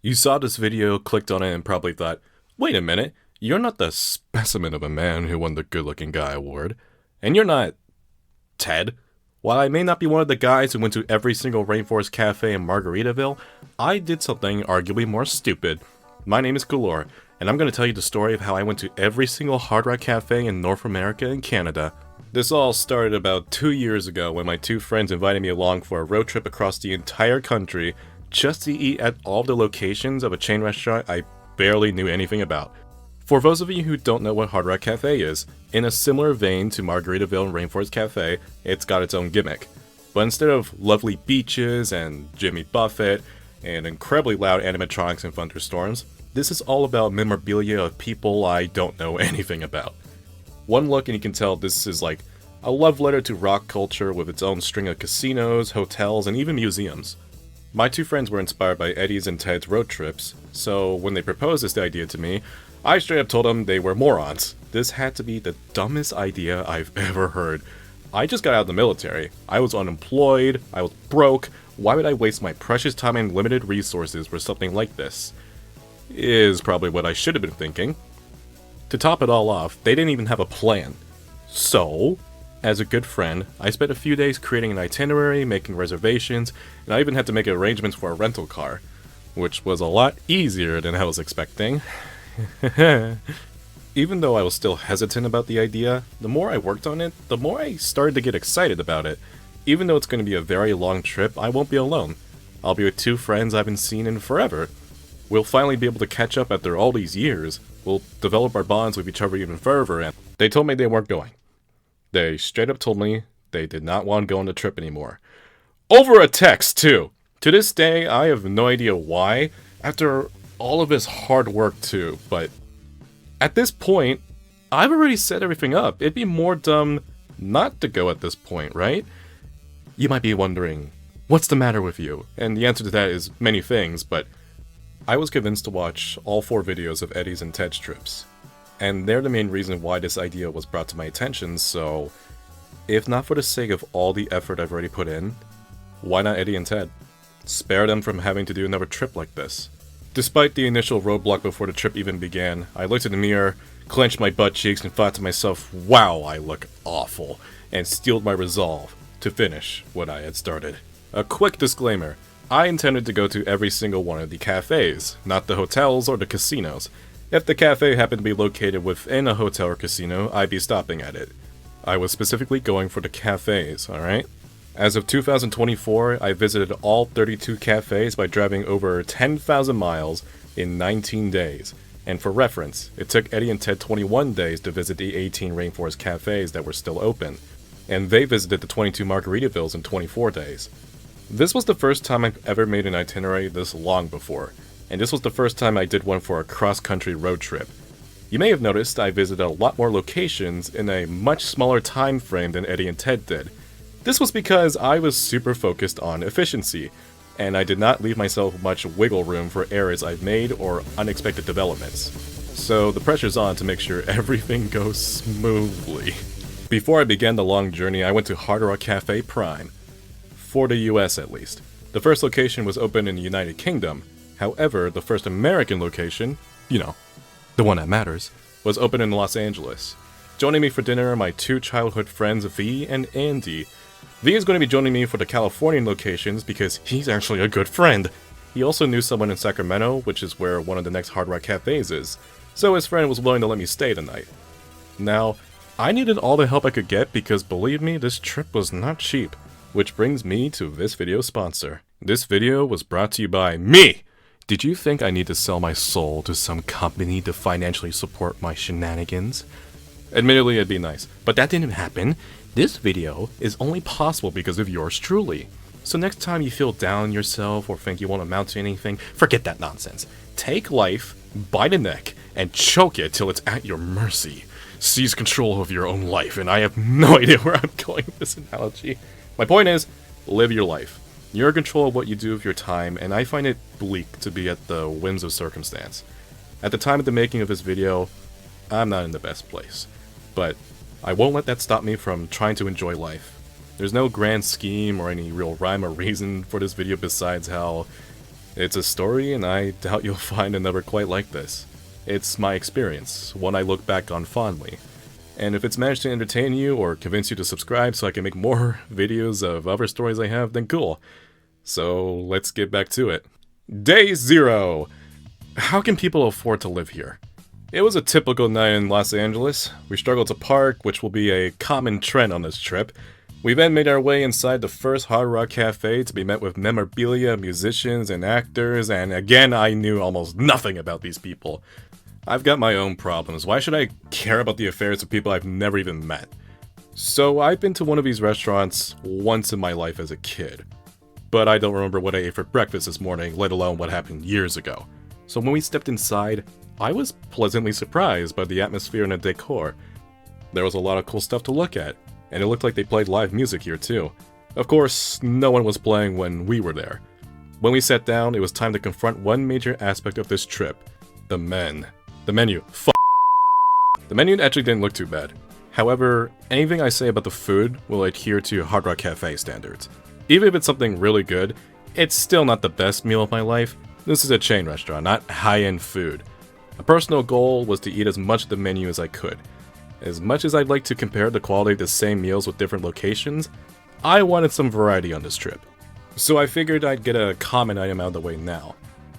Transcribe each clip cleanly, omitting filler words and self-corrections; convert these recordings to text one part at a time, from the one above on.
You saw this video, clicked on it, and probably thought, wait a minute, you're not the specimen of a man who won the Good Looking Guy award. And you're not Ted. While I may not be one of the guys who went to every single rainforest cafe in Margaritaville, I did something arguably more stupid. My name is Galore, and I'm going to tell you the story of how I went to every single Hard Rock cafe in North America and Canada. This all started about 2 years ago when my two friends invited me along for a road trip across the entire country just to eat at all the locations of a chain restaurant I barely knew anything about. For those of you who don't know what Hard Rock Cafe is, in a similar vein to Margaritaville and Rainforest Cafe, it's got its own gimmick. But instead of lovely beaches and Jimmy Buffett and incredibly loud animatronics and thunderstorms, this is all about memorabilia of people I don't know anything about. One look and you can tell this is like a love letter to rock culture with its own string of casinos, hotels, and even museums. My two friends were inspired by Eddie's and Ted's road trips, so when they proposed this idea to me, I straight up told them they were morons. This had to be the dumbest idea I've ever heard. I just got out of the military. I was unemployed, I was broke. Why would I waste my precious time and limited resources for something like this? Is probably what I should have been thinking. To top it all off, they didn't even have a plan. So, as a good friend, I spent a few days creating an itinerary, making reservations, and I even had to make arrangements for a rental car, which was a lot easier than I was expecting. Even though I was still hesitant about the idea, the more I worked on it, the more I started to get excited about it. Even though it's going to be a very long trip, I won't be alone. I'll be with two friends I haven't seen in forever. We'll finally be able to catch up after all these years. We'll develop our bonds with each other even further, and they told me they weren't going. They straight up told me they did not want to go on the trip anymore. Over a text, too! To this day, I have no idea why, after all of his hard work, too, but at this point, I've already set everything up. It'd be more dumb not to go at this point, right? You might be wondering, what's the matter with you? And the answer to that is many things, but I was convinced to watch all 4 videos of Eddie's and Ted's trips. And they're the main reason why this idea was brought to my attention, so if not for the sake of all the effort I've already put in, why not Eddie and Ted? Spare them from having to do another trip like this. Despite the initial roadblock before the trip even began, I looked in the mirror, clenched my butt cheeks, and thought to myself, wow, I look awful, and steeled my resolve to finish what I had started. A quick disclaimer, I intended to go to every single one of the cafes, not the hotels or the casinos. If the cafe happened to be located within a hotel or casino, I'd be stopping at it. I was specifically going for the cafes, alright? As of 2024, I visited all 32 cafes by driving over 10,000 miles in 19 days. And for reference, it took Eddie and Ted 21 days to visit the 18 rainforest cafes that were still open. And they visited the 22 Margaritavilles in 24 days. This was the first time I've ever made an itinerary this long before, and this was the first time I did one for a cross-country road trip. You may have noticed I visited a lot more locations in a much smaller time frame than Eddie and Ted did. This was because I was super focused on efficiency, and I did not leave myself much wiggle room for errors I've made or unexpected developments. So the pressure's on to make sure everything goes smoothly. Before I began the long journey, I went to Hard Rock Cafe Prime. For the US at least. The first location was open in the United Kingdom. However, the first American location, you know, the one that matters, was open in Los Angeles. Joining me for dinner are my two childhood friends, V and Andy. V is going to be joining me for the Californian locations because he's actually a good friend. He also knew someone in Sacramento, which is where one of the next Hard Rock cafes is, so his friend was willing to let me stay the night. Now, I needed all the help I could get because believe me, this trip was not cheap. Which brings me to this video's sponsor. This video was brought to you by me! Did you think I need to sell my soul to some company to financially support my shenanigans? Admittedly, it'd be nice, but that didn't happen. This video is only possible because of yours truly. So next time you feel down on yourself or think you won't amount to anything, forget that nonsense. Take life by the neck and choke it till it's at your mercy. Seize control of your own life, and I have no idea where I'm going with this analogy. My point is, live your life. You're in control of what you do with your time, and I find it bleak to be at the whims of circumstance. At the time of the making of this video, I'm not in the best place. But I won't let that stop me from trying to enjoy life. There's no grand scheme or any real rhyme or reason for this video besides how It's a story, and I doubt you'll find another quite like this. It's my experience, one I look back on fondly. And if it's managed to entertain you or convince you to subscribe so I can make more videos of other stories I have, then cool. So let's get back to it. Day 0! How can people afford to live here? It was a typical night in Los Angeles. We struggled to park, which will be a common trend on this trip. We then made our way inside the first Hard Rock Cafe to be met with memorabilia, musicians, and actors, and again I knew almost nothing about these people. I've got my own problems. Why should I care about the affairs of people I've never even met? So I've been to one of these restaurants once in my life as a kid. But I don't remember what I ate for breakfast this morning, let alone what happened years ago. So when we stepped inside, I was pleasantly surprised by the atmosphere and the decor. There was a lot of cool stuff to look at, and it looked like they played live music here too. Of course, no one was playing when we were there. When we sat down, it was time to confront one major aspect of this trip: the men. The menu. The menu actually didn't look too bad. However, anything I say about the food will adhere to Hard Rock Cafe standards. Even if it's something really good, it's still not the best meal of my life. This is a chain restaurant, not high-end food. A personal goal was to eat as much of the menu as I could. As much as I'd like to compare the quality of the same meals with different locations, I wanted some variety on this trip. So I figured I'd get a common item out of the way now.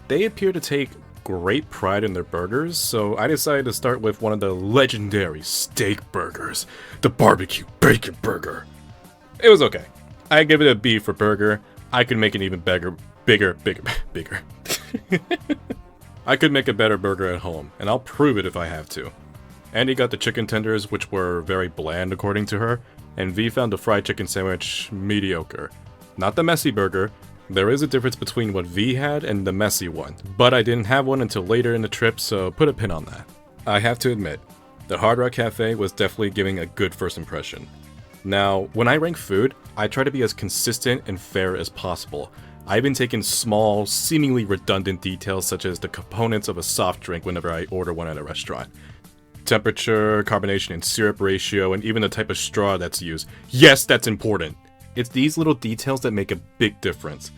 They appear to take great pride in their burgers, so I decided to start with one of the legendary steak burgers, the barbecue bacon burger. It was okay. I give it a B for burger. I could make an even bigger. I could make a better burger at home, and I'll prove it if I have to. Andy got the chicken tenders, which were very bland according to her, and V found the fried chicken sandwich mediocre. Not the messy burger. There is a difference between what V had and the messy one, but I didn't have one until later in the trip, so put a pin on that. I have to admit, the Hard Rock Cafe was definitely giving a good first impression. Now, when I rank food, I try to be as consistent and fair as possible. I've been taking small, seemingly redundant details such as the components of a soft drink whenever I order one at a restaurant. Temperature, carbonation and syrup ratio, and even the type of straw that's used. Yes, that's important! It's these little details that make a big difference.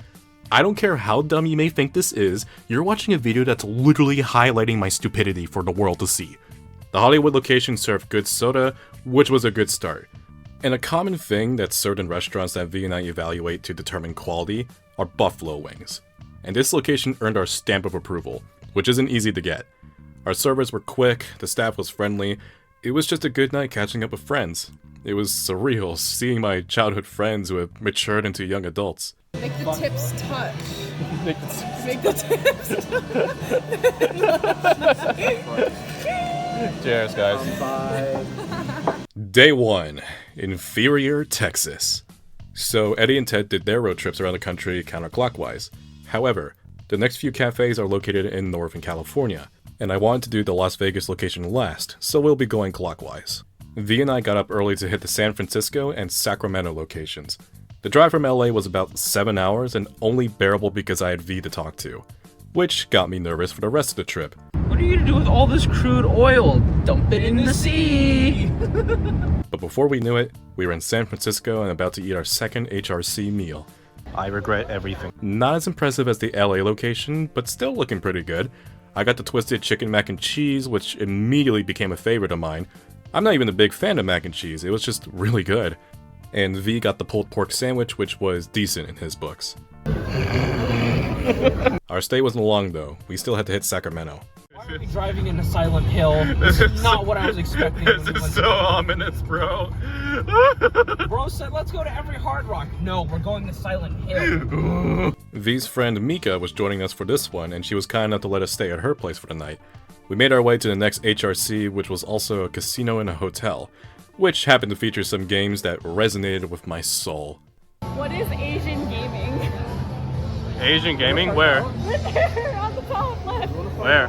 I don't care how dumb you may think this is, you're watching a video that's literally highlighting my stupidity for the world to see. The Hollywood location served good soda, which was a good start. And a common thing that's served in restaurants that V and I evaluate to determine quality are buffalo wings. And this location earned our stamp of approval, which isn't easy to get. Our servers were quick, the staff was friendly, it was just a good night catching up with friends. It was surreal seeing my childhood friends who have matured into young adults. Make the tips touch. Make the tips. Cheers, guys. Day 1. Inferior, Texas. So Eddie and Ted did their road trips around the country counterclockwise. However, the next few cafes are located in Northern California, and I wanted to do the Las Vegas location last, so we'll be going clockwise. V and I got up early to hit the San Francisco and Sacramento locations. The drive from LA was about 7 hours and only bearable because I had V to talk to, which got me nervous for the rest of the trip. What are you gonna do with all this crude oil? Dump it in the sea! But before we knew it, we were in San Francisco and about to eat our second HRC meal. I regret everything. Not as impressive as the LA location, but still looking pretty good. I got the twisted chicken mac and cheese, which immediately became a favorite of mine. I'm not even a big fan of mac and cheese, it was just really good. And V got the pulled pork sandwich, which was decent in his books. Our stay wasn't long though, we still had to hit Sacramento. Why are we driving into Silent Hill? This is not what I was expecting. This is so ominous, bro. Bro said, let's go to every Hard Rock. No, we're going to Silent Hill. V's friend Mika was joining us for this one, and she was kind enough to let us stay at her place for the night. We made our way to the next HRC, which was also a casino and a hotel, which happened to feature some games that resonated with my soul. What is Asian gaming? Asian gaming? Where? Right there on the top left. Where?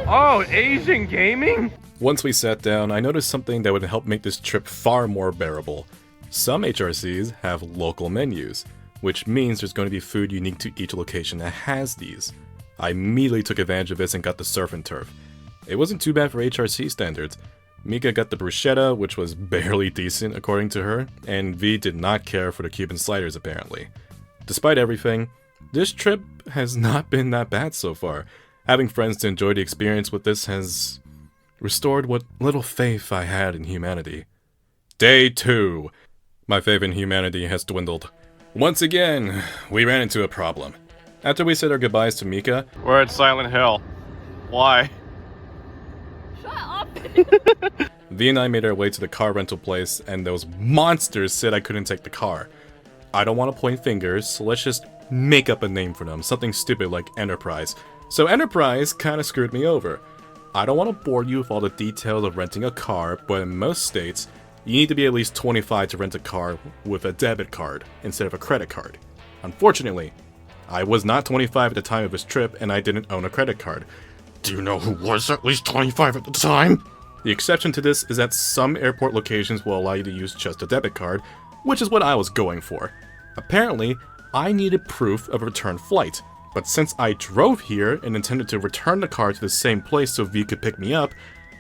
Oh, Asian gaming? Once we sat down, I noticed something that would help make this trip far more bearable. Some HRCs have local menus, which means there's going to be food unique to each location that has these. I immediately took advantage of this and got the surf and turf. It wasn't too bad for HRC standards. Mika got the bruschetta, which was barely decent according to her, and V did not care for the Cuban sliders apparently. Despite everything, This trip has not been that bad so far. Having friends to enjoy the experience with this has restored what little faith I had in humanity. Day 2. My faith in humanity has dwindled. Once again, we ran into a problem. After we said our goodbyes to Mika, We're at Silent Hill. Why? Shut up! V and I made our way to the car rental place, and those monsters said I couldn't take the car. I don't want to point fingers, so let's just make up a name for them, something stupid like Enterprise. So Enterprise kinda screwed me over. I don't want to bore you with all the details of renting a car, but in most states, you need to be at least 25 to rent a car with a debit card instead of a credit card. Unfortunately, I was not 25 at the time of this trip, and I didn't own a credit card. Do you know who was at least 25 at the time? The exception to this is that some airport locations will allow you to use just a debit card, which is what I was going for. Apparently, I needed proof of a return flight, but since I drove here and intended to return the car to the same place so V could pick me up,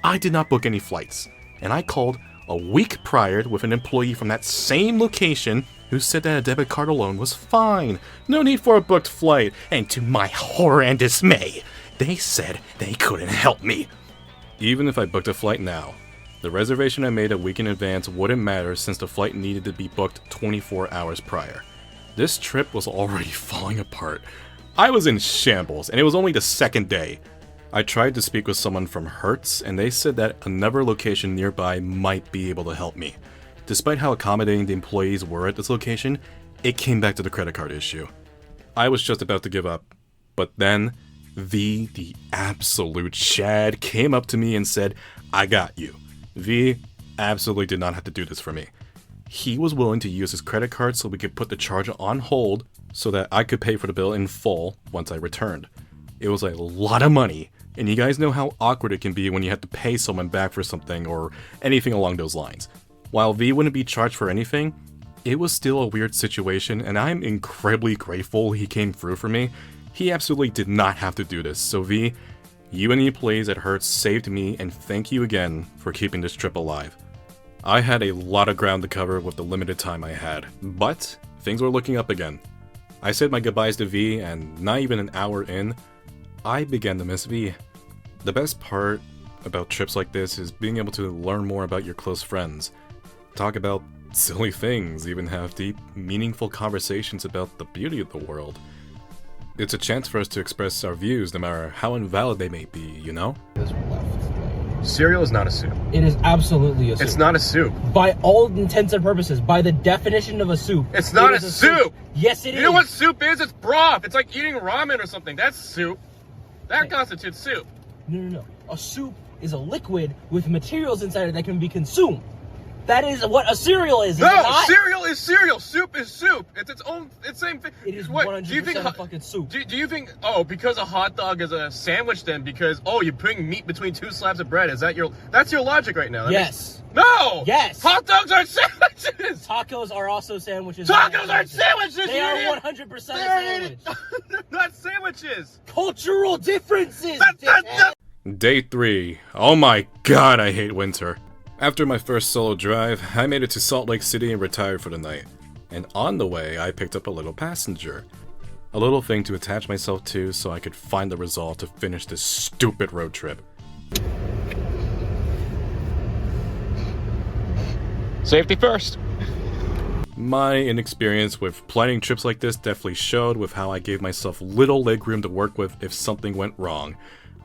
I did not book any flights, and I called a week prior with an employee from that same location who said that a debit card alone was fine, no need for a booked flight, and to my horror and dismay, they said they couldn't help me. Even if I booked a flight now, the reservation I made a week in advance wouldn't matter since the flight needed to be booked 24 hours prior. This trip was already falling apart. I was in shambles, and it was only the second day. I tried to speak with someone from Hertz, and they said that another location nearby might be able to help me. Despite how accommodating the employees were at this location, it came back to the credit card issue. I was just about to give up, but then V, the absolute Chad, came up to me and said, "I got you." V absolutely did not have to do this for me. He was willing to use his credit card so we could put the charge on hold so that I could pay for the bill in full once I returned. It was a lot of money, and you guys know how awkward it can be when you have to pay someone back for something or anything along those lines. While V wouldn't be charged for anything, it was still a weird situation, and I'm incredibly grateful he came through for me. He absolutely did not have to do this, so V, you and the employees at Hertz saved me, and thank you again for keeping this trip alive. I had a lot of ground to cover with the limited time I had, but things were looking up again. I said my goodbyes to V, and not even an hour in, I began to miss V. The best part about trips like this is being able to learn more about your close friends, talk about silly things, even have deep, meaningful conversations about the beauty of the world. It's a chance for us to express our views, no matter how invalid they may be, you know? Cereal is not a soup. It is absolutely a soup. It's not a soup. By all intents and purposes, by the definition of a soup. It's not it a is soup. Yes, it is. You know what soup is? It's broth. It's like eating ramen or something. That's soup. That constitutes soup. No. A soup is a liquid with materials inside it that can be consumed. That is what a cereal is. No, it not? cereal is cereal. Soup is soup. It's its own. It's same thing. It is what? 100% Do you think? fucking soup. Do you think? Oh, because a hot dog is a sandwich, then because you're putting meat between two slabs of bread. Is that your? That's your logic right now. Yes. No. Yes. Hot dogs aren't sandwiches. Tacos are also sandwiches. Tacos aren't sandwiches. They are 100% a sandwich. They're not sandwiches. Cultural differences. Day 3. Oh my god, I hate winter. After my first solo drive, I made it to Salt Lake City and retired for the night. And on the way, I picked up a little passenger. A little thing to attach myself to so I could find the resolve to finish this stupid road trip. Safety first. My inexperience with planning trips like this definitely showed with how I gave myself little legroom to work with if something went wrong.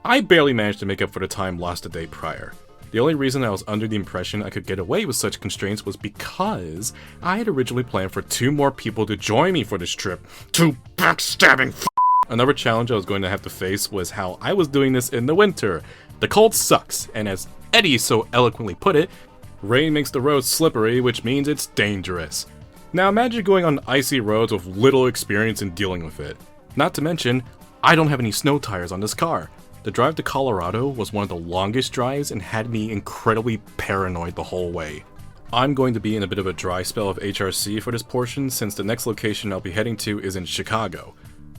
I barely managed to make up for the time lost the day prior. The only reason I was under the impression I could get away with such constraints was because I had originally planned for 2 more people to join me for this trip. 2 backstabbing Another challenge I was going to have to face was how I was doing this in the winter. The cold sucks, and as Eddie so eloquently put it, rain makes the road slippery, which means it's dangerous. Now imagine going on icy roads with little experience in dealing with it. Not to mention, I don't have any snow tires on this car. The drive to Colorado was one of the longest drives and had me incredibly paranoid the whole way. I'm going to be in a bit of a dry spell of HRC for this portion since the next location I'll be heading to is in Chicago.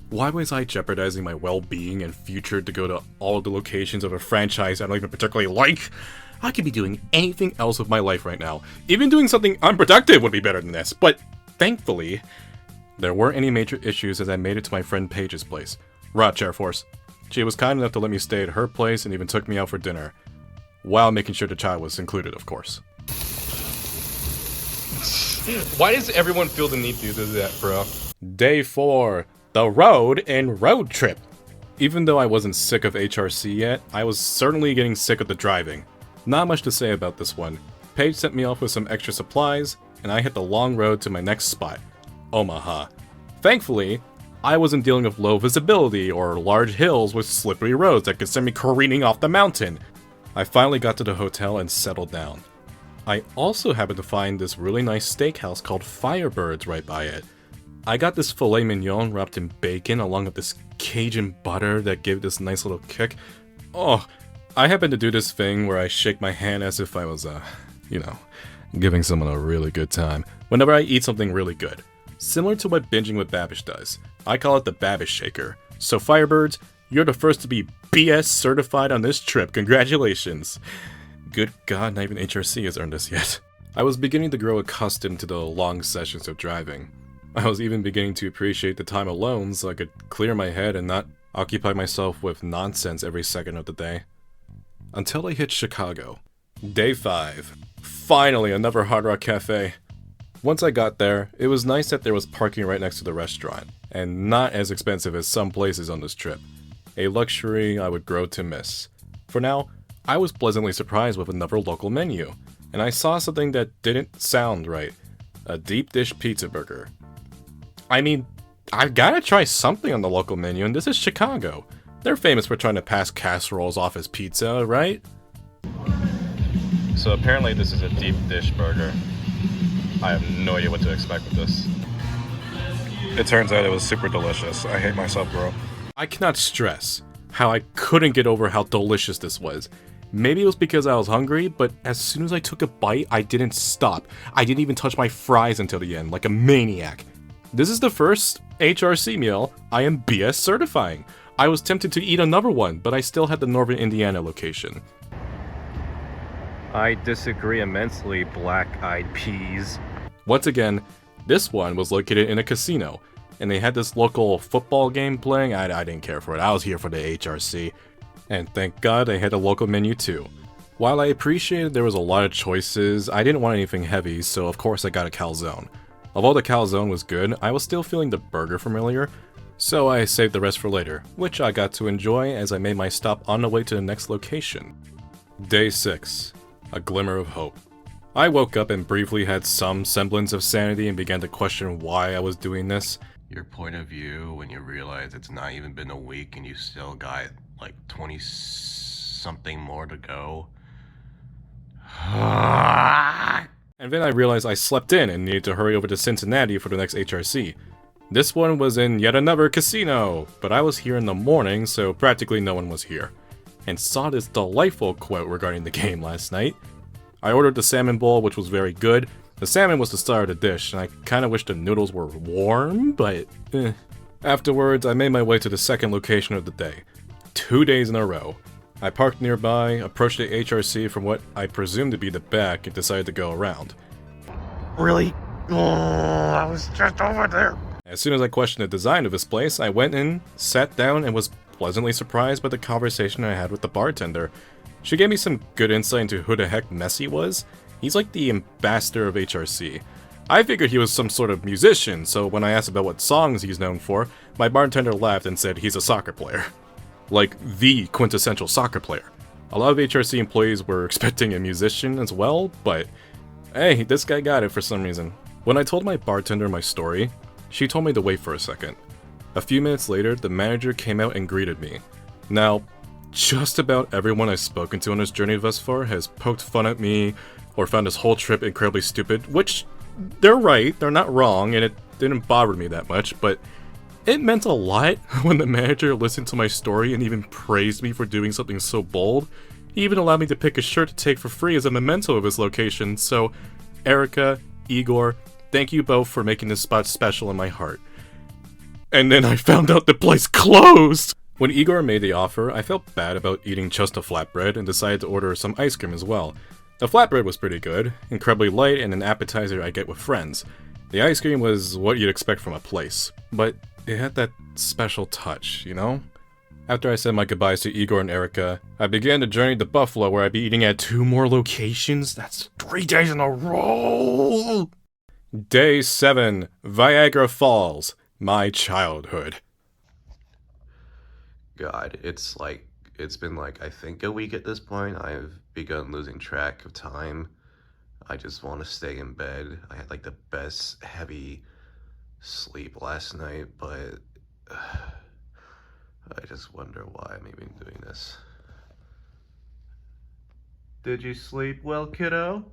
Why was I jeopardizing my well-being and future to go to all the locations of a franchise I don't even particularly like? I could be doing anything else with my life right now. Even doing something unproductive would be better than this, but thankfully, There weren't any major issues as I made it to my friend Paige's place. Roch Air Force. She was kind enough to let me stay at her place and even took me out for dinner. While making sure the child was included, of course. Why does everyone feel the need to do that, bro? Day 4. The road and road trip. Even though I wasn't sick of HRC yet, I was certainly getting sick of the driving. Not much to say about this one. Paige sent me off with some extra supplies, and I hit the long road to my next spot, Omaha. Thankfully, I wasn't dealing with low visibility or large hills with slippery roads that could send me careening off the mountain. I finally got to the hotel and settled down. I also happened to find this really nice steakhouse called Firebirds right by it. I got this filet mignon wrapped in bacon along with this Cajun butter that gave this nice little kick. Oh, I happen to do this thing where I shake my hand as if I was, giving someone a really good time whenever I eat something really good. Similar to what binging with Babish does. I call it the Babish Shaker. So Firebirds, you're the first to be BS certified on this trip. Congratulations. Good God, not even HRC has earned this yet. I was beginning to grow accustomed to the long sessions of driving. I was even beginning to appreciate the time alone so I could clear my head and not occupy myself with nonsense every second of the day. Until I hit Chicago. Day 5. Finally, another Hard Rock Cafe. Once I got there, it was nice that there was parking right next to the restaurant, and not as expensive as some places on this trip. A luxury I would grow to miss. For now, I was pleasantly surprised with another local menu, and I saw something that didn't sound right. A deep dish pizza burger. I mean, I've gotta try something on the local menu, and this is Chicago. They're famous for trying to pass casseroles off as pizza, right? So apparently this is a deep dish burger. I have no idea what to expect with this. It turns out it was super delicious. I hate myself, bro. I cannot stress how I couldn't get over how delicious this was. Maybe it was because I was hungry, but as soon as I took a bite, I didn't stop. I didn't even touch my fries until the end, like a maniac. This is the first HRC meal I am BS certifying. I was tempted to eat another one, but I still had the Northern Indiana location. I disagree immensely, black-eyed peas. Once again, this one was located in a casino, and they had this local football game playing. I didn't care for it. I was here for the HRC, and thank God they had a local menu too. While I appreciated there was a lot of choices, I didn't want anything heavy, so of course I got a calzone. Although the calzone was good, I was still feeling the burger familiar, so I saved the rest for later, which I got to enjoy as I made my stop on the way to the next location. Day 6. A glimmer of hope. I woke up and briefly had some semblance of sanity and began to question why I was doing this. Your point of view when you realize it's not even been a week and you still got like 20 something more to go. And then I realized I slept in and needed to hurry over to Cincinnati for the next HRC. This one was in yet another casino, but I was here in the morning, so practically no one was here. And saw this delightful quote regarding the game last night. I ordered the salmon bowl, which was very good. The salmon was the star of the dish, and I kinda wish the noodles were warm, but eh. Afterwards, I made my way to the second location of the day. 2 days in a row. I parked nearby, approached the HRC from what I presumed to be the back, and decided to go around. Really? I was just over there. As soon as I questioned the design of this place, I went in, sat down, and was pleasantly surprised by the conversation I had with the bartender. She gave me some good insight into who the heck Messi was. He's like the ambassador of HRC. I figured he was some sort of musician, so when I asked about what songs he's known for, my bartender laughed and said he's a soccer player. Like, the quintessential soccer player. A lot of HRC employees were expecting a musician as well, but hey, this guy got it for some reason. When I told my bartender my story, she told me to wait for a second. A few minutes later, the manager came out and greeted me. Now, just about everyone I've spoken to on this journey thus far has poked fun at me or found this whole trip incredibly stupid, which they're right, they're not wrong, and it didn't bother me that much, but it meant a lot when the manager listened to my story and even praised me for doing something so bold. He even allowed me to pick a shirt to take for free as a memento of his location, so Erica, Igor, thank you both for making this spot special in my heart. And then I found out the place closed! When Igor made the offer, I felt bad about eating just a flatbread and decided to order some ice cream as well. The flatbread was pretty good, incredibly light and an appetizer I get with friends. The ice cream was what you'd expect from a place, but it had that special touch, you know? After I said my goodbyes to Igor and Erica, I began the journey to Buffalo where I'd be eating at 2 more locations. That's 3 days in a row! Day 7, Niagara Falls, my childhood. God, it's been like, I think a week at this point. I've begun losing track of time. I just want to stay in bed. I had like the best heavy sleep last night, but I just wonder why I'm even doing this. Did you sleep well, kiddo?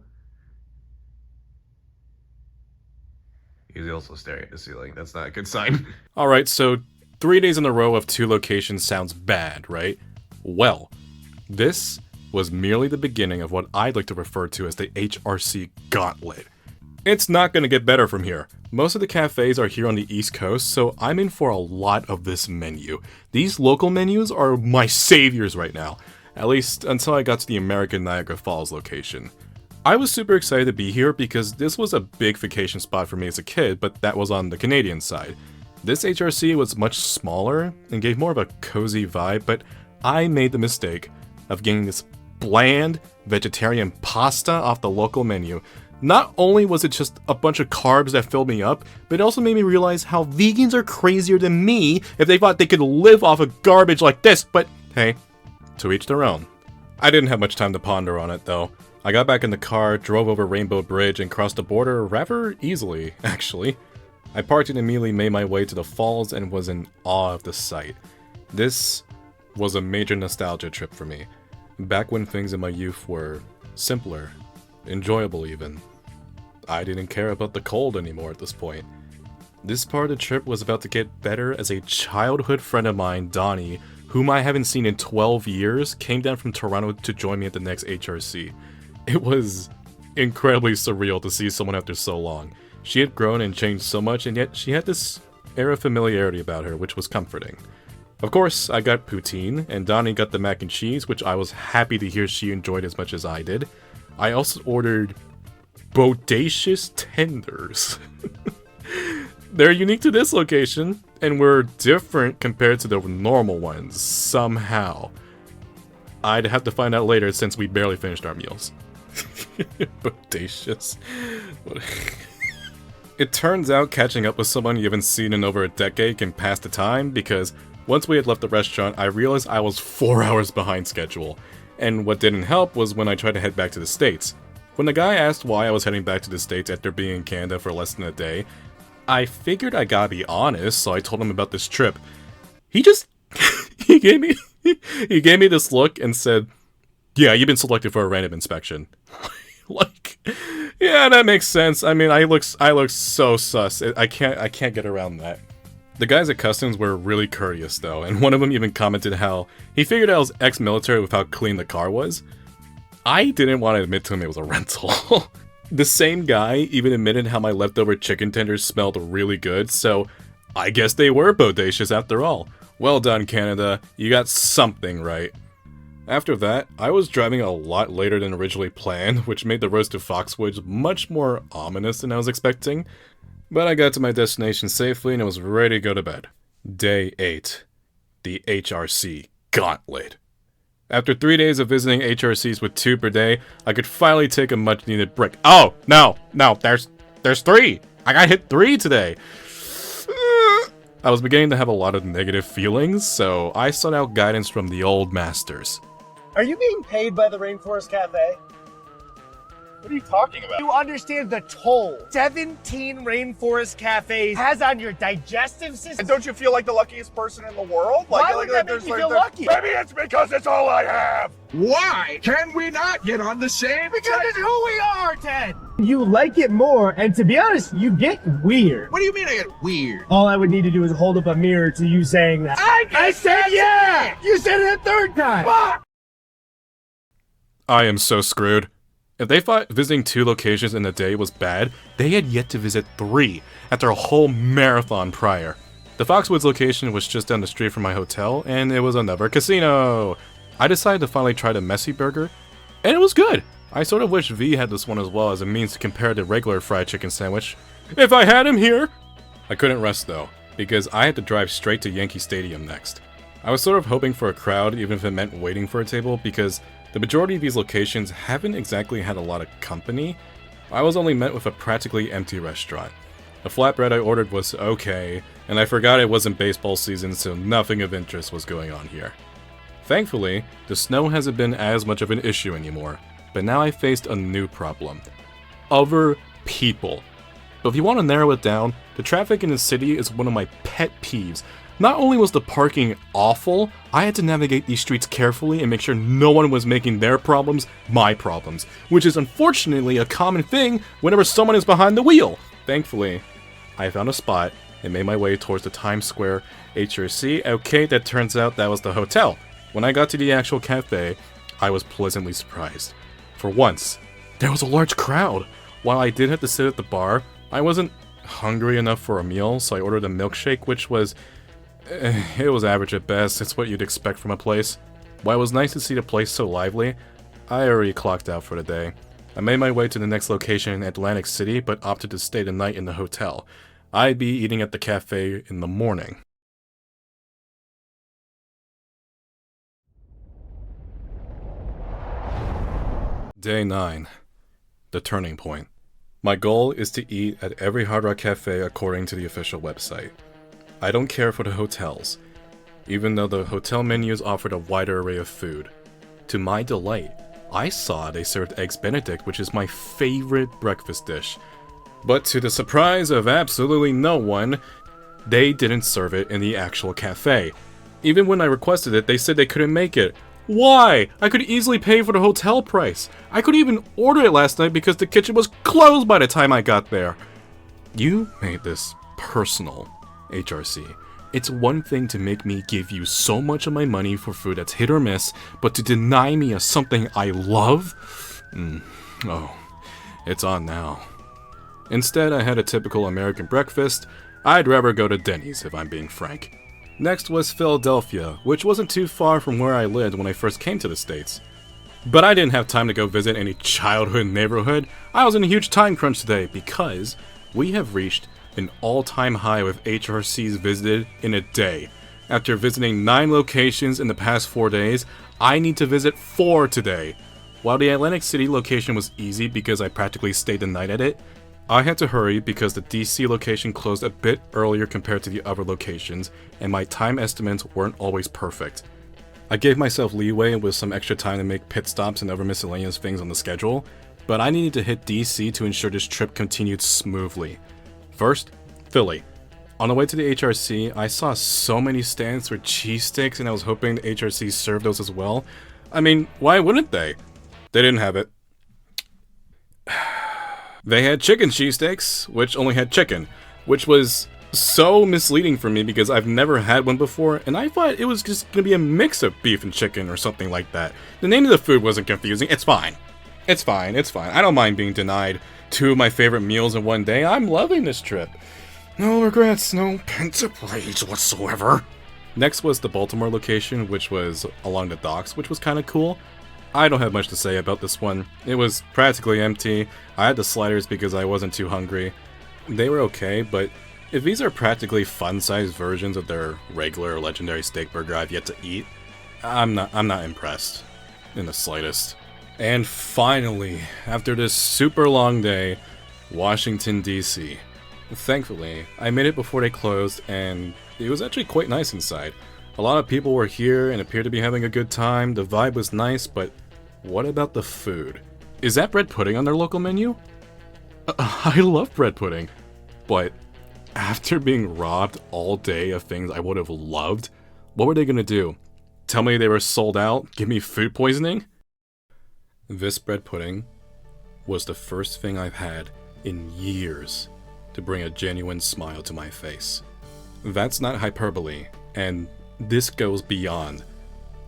He's also staring at the ceiling. That's not a good sign. Alright, so 3 days in a row of 2 locations sounds bad, right? Well, this was merely the beginning of what I'd like to refer to as the HRC Gauntlet. It's not going to get better from here. Most of the cafes are here on the East Coast, so I'm in for a lot of this menu. These local menus are my saviors right now, at least until I got to the American Niagara Falls location. I was super excited to be here because this was a big vacation spot for me as a kid, but that was on the Canadian side. This HRC was much smaller and gave more of a cozy vibe, but I made the mistake of getting this bland vegetarian pasta off the local menu. Not only was it just a bunch of carbs that filled me up, but it also made me realize how vegans are crazier than me if they thought they could live off of garbage like this, but hey, to each their own. I didn't have much time to ponder on it though. I got back in the car, drove over Rainbow Bridge, and crossed the border rather easily, actually. I parked and immediately made my way to the falls and was in awe of the sight. This was a major nostalgia trip for me, back when things in my youth were simpler, enjoyable even. I didn't care about the cold anymore at this point. This part of the trip was about to get better as a childhood friend of mine, Donnie, whom I haven't seen in 12 years, came down from Toronto to join me at the next HRC. It was incredibly surreal to see someone after so long. She had grown and changed so much, and yet she had this air of familiarity about her, which was comforting. Of course, I got poutine, and Donnie got the mac and cheese, which I was happy to hear she enjoyed as much as I did. I also ordered bodacious tenders. They're unique to this location, and were different compared to the normal ones, somehow. I'd have to find out later since we barely finished our meals. Bodacious. It turns out catching up with someone you haven't seen in over a decade can pass the time, because once we had left the restaurant, I realized I was 4 hours behind schedule. And what didn't help was when I tried to head back to the States. When the guy asked why I was heading back to the States after being in Canada for less than a day, I figured I gotta be honest, so I told him about this trip. He just... he gave me this look and said, "Yeah, you've been selected for a random inspection." Like, yeah, that makes sense. I mean, I look so sus. I can't get around that. The guys at customs were really courteous though, and one of them even commented how he figured I was ex-military with how clean the car was. I didn't want to admit to him it was a rental. The same guy even admitted how my leftover chicken tenders smelled really good, so I guess they were bodacious after all. Well done, Canada. You got something right. After that, I was driving a lot later than originally planned, which made the road to Foxwoods much more ominous than I was expecting. But I got to my destination safely and I was ready to go to bed. Day 8. The HRC Gauntlet. After 3 days of visiting HRCs with 2 per day, I could finally take a much needed break. Oh, no, there's 3! I got hit 3 today! I was beginning to have a lot of negative feelings, so I sought out guidance from the old masters. Are you being paid by the Rainforest Cafe? What are you talking about? You understand the toll 17 Rainforest Cafes has on your digestive system? And don't you feel like the luckiest person in the world? Why would that make you feel lucky? Maybe it's because it's all I have! Why can we not get on the same? Because it's who we are, Ted! You like it more, and to be honest, you get weird. What do you mean I get weird? All I would need to do is hold up a mirror to you saying that. I said yeah! You said it a 3rd time! Fuck! I am so screwed. If they thought visiting 2 locations in a day was bad, they had yet to visit 3 after a whole marathon prior. The Foxwoods location was just down the street from my hotel, and it was another casino. I decided to finally try the Messy Burger, and it was good. I sort of wish V had this one as well as a means to compare the regular fried chicken sandwich. If I had him here! I couldn't rest though, because I had to drive straight to Yankee Stadium next. I was sort of hoping for a crowd, even if it meant waiting for a table, because the majority of these locations haven't exactly had a lot of company. I was only met with a practically empty restaurant. The flatbread I ordered was okay, and I forgot it wasn't baseball season, so nothing of interest was going on here. Thankfully, the snow hasn't been as much of an issue anymore, but now I faced a new problem. Other people. But if you want to narrow it down, the traffic in the city is one of my pet peeves. Not only was the parking awful, I had to navigate these streets carefully and make sure no one was making their problems my problems, which is unfortunately a common thing whenever someone is behind the wheel. Thankfully, I found a spot and made my way towards the Times Square HRC. Okay, that turns out that was the hotel. When I got to the actual cafe, I was pleasantly surprised. For once, there was a large crowd. While I did have to sit at the bar, I wasn't hungry enough for a meal, so I ordered a milkshake, which was... it was average at best. It's what you'd expect from a place. While it was nice to see the place so lively, I already clocked out for the day. I made my way to the next location in Atlantic City, but opted to stay the night in the hotel. I'd be eating at the cafe in the morning. Day 9. The turning point. My goal is to eat at every Hard Rock Cafe according to the official website. I don't care for the hotels, even though the hotel menus offered a wider array of food. To my delight, I saw they served Eggs Benedict, which is my favorite breakfast dish. But to the surprise of absolutely no one, they didn't serve it in the actual cafe. Even when I requested it, they said they couldn't make it. Why? I could easily pay for the hotel price. I could even order it last night because the kitchen was closed by the time I got there. You made this personal, HRC. It's one thing to make me give you so much of my money for food that's hit or miss, but to deny me of something I love? Oh, it's on now. Instead, I had a typical American breakfast. I'd rather go to Denny's, if I'm being frank. Next was Philadelphia, which wasn't too far from where I lived when I first came to the States. But I didn't have time to go visit any childhood neighborhood. I was in a huge time crunch today because we have reached an all-time high with HRCs visited in a day. After visiting 9 locations in the past 4 days, I need to visit 4 today. While the Atlantic City location was easy because I practically stayed the night at it, I had to hurry because the DC location closed a bit earlier compared to the other locations, and my time estimates weren't always perfect. I gave myself leeway with some extra time to make pit stops and other miscellaneous things on the schedule, but I needed to hit DC to ensure this trip continued smoothly. First, Philly. On the way to the HRC, I saw so many stands for cheesesteaks and I was hoping the HRC served those as well. I mean, why wouldn't they? They didn't have it. They had chicken cheesesteaks, which only had chicken, which was so misleading for me because I've never had one before, and I thought it was just gonna be a mix of beef and chicken or something like that. The name of the food wasn't confusing. It's fine. It's fine. It's fine. I don't mind being denied 2 of my favorite meals in one day. I'm loving this trip. No regrets, no pent-up rage whatsoever. Next was the Baltimore location, which was along the docks, which was kind of cool. I don't have much to say about this one. It was practically empty. I had the sliders because I wasn't too hungry. They were okay, but if these are practically fun-sized versions of their regular or legendary steak burger I've yet to eat, I'm not impressed in the slightest. And finally, after this super long day, Washington, D.C. Thankfully, I made it before they closed, and it was actually quite nice inside. A lot of people were here and appeared to be having a good time. The vibe was nice, but what about the food? Is that bread pudding on their local menu? I love bread pudding, but after being robbed all day of things I would have loved, what were they gonna do? Tell me they were sold out? Give me food poisoning? This bread pudding was the first thing I've had in years to bring a genuine smile to my face. That's not hyperbole, and this goes beyond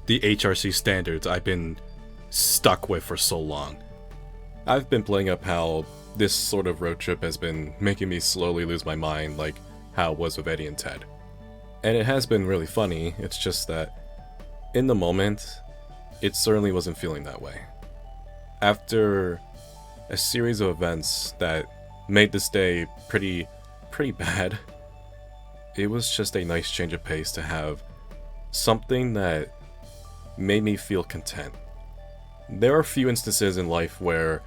the HRC standards I've been stuck with for so long. I've been playing up how this sort of road trip has been making me slowly lose my mind, like how it was with Eddie and Ted. And it has been really funny, it's just that in the moment, it certainly wasn't feeling that way. After a series of events that made this day pretty bad. It was just a nice change of pace to have something that made me feel content. There are a few instances in life where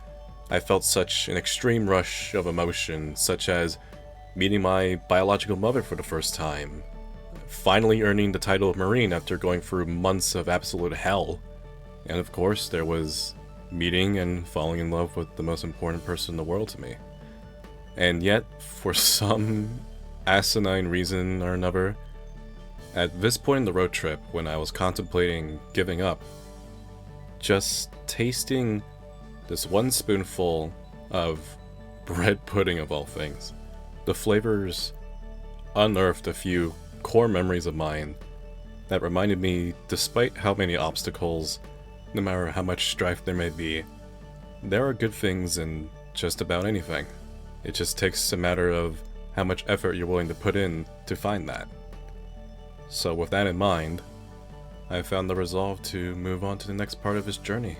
I felt such an extreme rush of emotion, such as meeting my biological mother for the first time, finally earning the title of Marine after going through months of absolute hell, and of course there was meeting and falling in love with the most important person in the world to me. And yet, for some asinine reason or another, at this point in the road trip, when I was contemplating giving up, just tasting this one spoonful of bread pudding of all things, the flavors unearthed a few core memories of mine that reminded me, despite how many obstacles, no matter how much strife there may be, there are good things in just about anything. It just takes a matter of how much effort you're willing to put in to find that. So with that in mind, I found the resolve to move on to the next part of this journey.